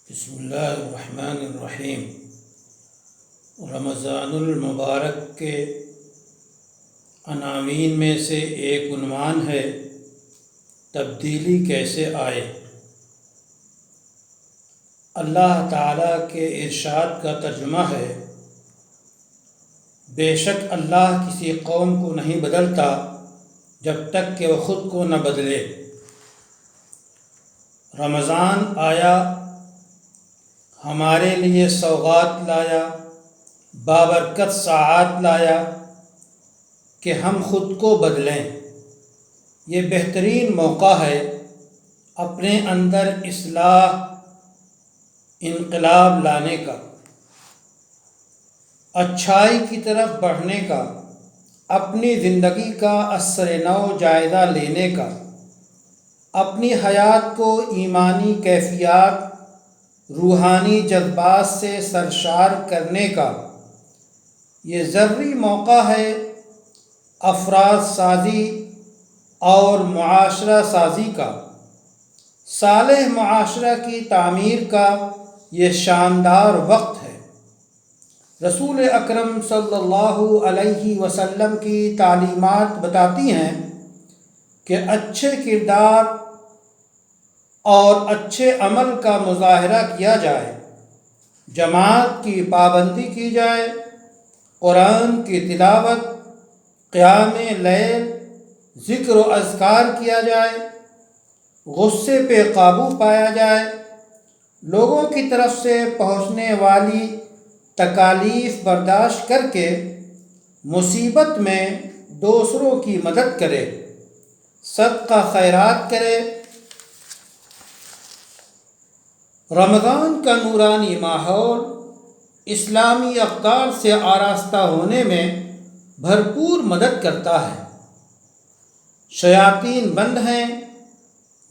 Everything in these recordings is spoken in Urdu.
بسم اللہ الرحمن الرحیم۔ رمضان المبارک کے عناوین میں سے ایک عنوان ہے تبدیلی کیسے آئے۔ اللہ تعالیٰ کے ارشاد کا ترجمہ ہے، بے شک اللہ کسی قوم کو نہیں بدلتا جب تک کہ وہ خود کو نہ بدلے۔ رمضان آیا، ہمارے لیے سوغات لایا، بابرکت ساعات لایا کہ ہم خود کو بدلیں۔ یہ بہترین موقع ہے اپنے اندر اصلاح انقلاب لانے کا، اچھائی کی طرف بڑھنے کا، اپنی زندگی کا اثر نو جائزہ لینے کا، اپنی حیات کو ایمانی کیفیات، روحانی جذبات سے سرشار کرنے کا۔ یہ ضروری موقع ہے افراد سازی اور معاشرہ سازی کا، صالح معاشرہ کی تعمیر کا یہ شاندار وقت ہے۔ رسول اکرم صلی اللہ علیہ وسلم کی تعلیمات بتاتی ہیں کہ اچھے کردار اور اچھے عمل کا مظاہرہ کیا جائے، جماعت کی پابندی کی جائے، قرآن کی تلاوت، قیام لیل، ذکر و اذکار کیا جائے، غصے پہ قابو پایا جائے، لوگوں کی طرف سے پہنچنے والی تکالیف برداشت کر کے مصیبت میں دوسروں کی مدد کرے، صدقہ خیرات کرے۔ رمضان کا نورانی ماحول اسلامی اقدار سے آراستہ ہونے میں بھرپور مدد کرتا ہے۔ شیاطین بند ہیں،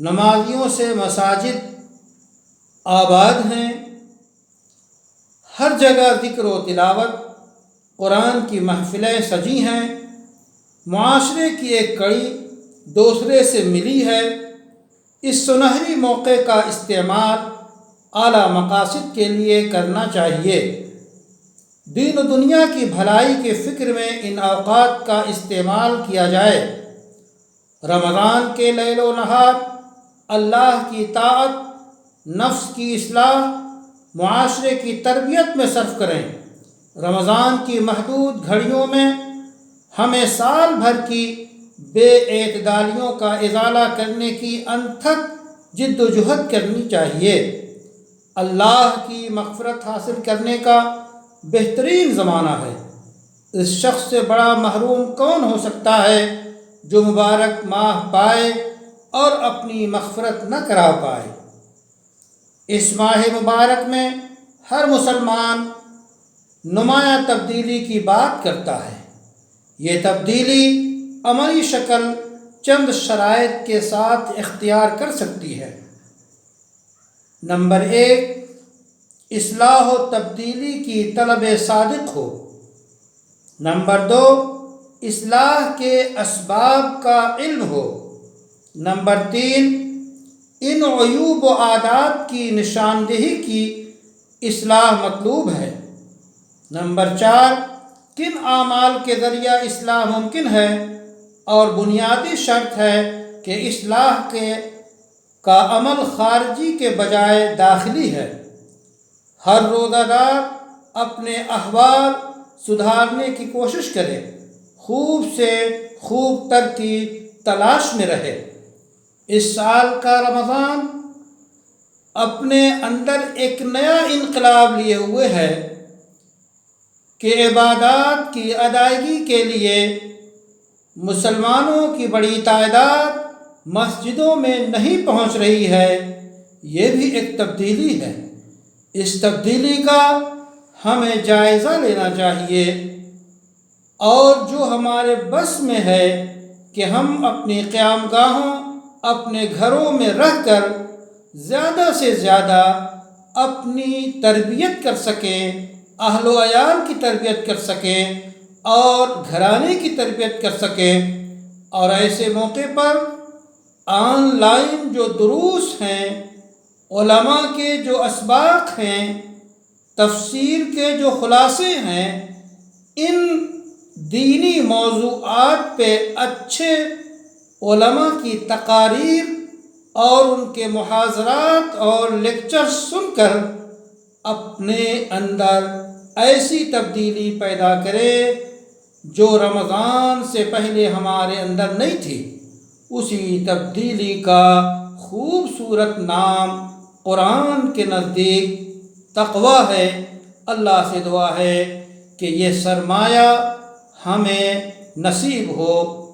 نمازیوں سے مساجد آباد ہیں، ہر جگہ ذکر و تلاوت، قرآن کی محفلیں سجی ہیں، معاشرے کی ایک کڑی دوسرے سے ملی ہے۔ اس سنہری موقع کا استعمال اعلیٰ مقاصد کے لیے کرنا چاہیے۔ دین و دنیا کی بھلائی کے فکر میں ان اوقات کا استعمال کیا جائے۔ رمضان کے لیل و نہار اللہ کی طاعت، نفس کی اصلاح، معاشرے کی تربیت میں صرف کریں۔ رمضان کی محدود گھڑیوں میں ہمیں سال بھر کی بے اعتدالیوں کا ازالہ کرنے کی انتھک جد و جہد کرنی چاہیے۔ اللہ کی مغفرت حاصل کرنے کا بہترین زمانہ ہے۔ اس شخص سے بڑا محروم کون ہو سکتا ہے جو مبارک ماہ پائے اور اپنی مغفرت نہ کرا پائے۔ اس ماہ مبارک میں ہر مسلمان نمایاں تبدیلی کی بات کرتا ہے۔ یہ تبدیلی عملی شکل چند شرائط کے ساتھ اختیار کر سکتی ہے۔ نمبر 1، اصلاح و تبدیلی کی طلب صادق ہو۔ نمبر 2، اصلاح کے اسباب کا علم ہو۔ نمبر 3، ان عیوب و عادات کی نشاندہی کی اصلاح مطلوب ہے۔ نمبر 4، کن اعمال کے ذریعہ اصلاح ممکن ہے، اور بنیادی شرط ہے کہ اصلاح کا عمل خارجی کے بجائے داخلی ہے۔ ہر روزہ دار اپنے احوال سدھارنے کی کوشش کرے، خوب سے خوب تر کی تلاش میں رہے۔ اس سال کا رمضان اپنے اندر ایک نیا انقلاب لیے ہوئے ہے کہ عبادات کی ادائیگی کے لیے مسلمانوں کی بڑی تعداد مسجدوں میں نہیں پہنچ رہی ہے۔ یہ بھی ایک تبدیلی ہے۔ اس تبدیلی کا ہمیں جائزہ لینا چاہیے، اور جو ہمارے بس میں ہے کہ ہم اپنی قیام گاہوں، اپنے گھروں میں رہ کر زیادہ سے زیادہ اپنی تربیت کر سکیں، اہل و عیال کی تربیت کر سکیں اور گھرانے کی تربیت کر سکیں۔ اور ایسے موقع پر آن لائن جو دروس ہیں علماء کے جو اسباق ہیں، تفسیر کے جو خلاصے ہیں، ان دینی موضوعات پہ اچھے علماء کی تقاریر اور ان کے محاضرات اور لیکچر سن کر اپنے اندر ایسی تبدیلی پیدا کرے جو رمضان سے پہلے ہمارے اندر نہیں تھی۔ اسی تبدیلی کا خوبصورت نام قرآن کے نزدیک تقویٰ ہے۔ اللہ سے دعا ہے کہ یہ سرمایہ ہمیں نصیب ہو۔